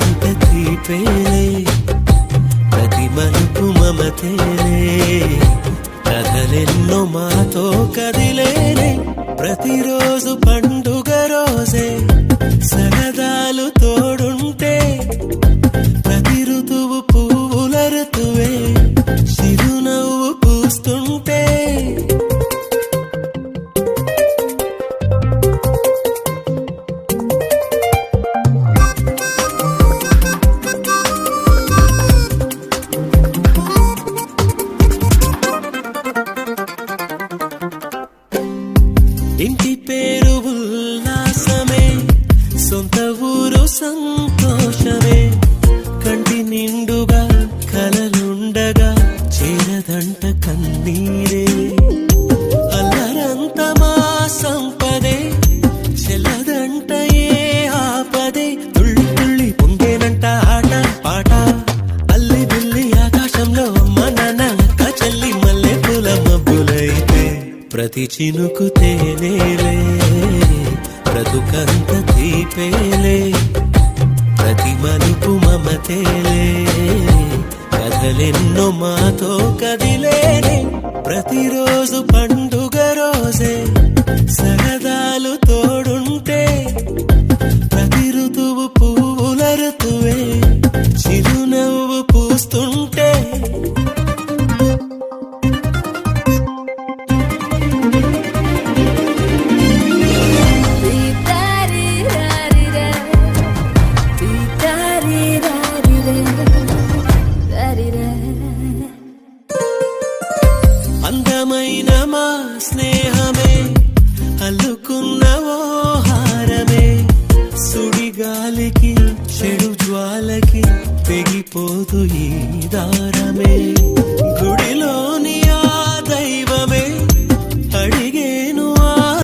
బ్రతుకంత తీపేలే ప్రతి మలుపు మమతేలే కథలెన్నో మాతో కదిలేనే ప్రతిరోజు పండుగ రోజే సరదాలు తోడుంటే ప్రతి ఋతువు పువ్వుల ఋతువే చిరునవ్వు పూస్తుంటే ఇంటి పేరు ఉల్లాసమే సొంత ఊరు సంతోషమే కంటి నిండుగా కలలుండగా చేరదంట కన్నీరే అల్లరంత మా సంపదే చెల్లదంట ఏ ఆపదే తుళ్ళి తుళ్ళి పొంగేనంట ఆట పాట అల్లి బిల్లి ఆకాశంలో అమ్మ నాన్న అక్క చెల్లి మల్లె పూల మబ్బులైతే ప్రతి చినుకు తేనేలే బ్రతుకంత తీపేలే ప్రతి మలుపు మమతేలే కథలెన్నో మాతో కదిలేనే ప్రతిరోజు పండుగ రోజే సరదాలు తోడుంటే ప్రతి ఋతువు పువ్వుల ఋతువే చిరునవ్వు పూస్తుంటే అందమైన మా స్నేహమే అల్లుకున్న ఓ హారమే సుడిగాలికి చెడు జ్వాలకి తెగిపోదు ఈ దారమే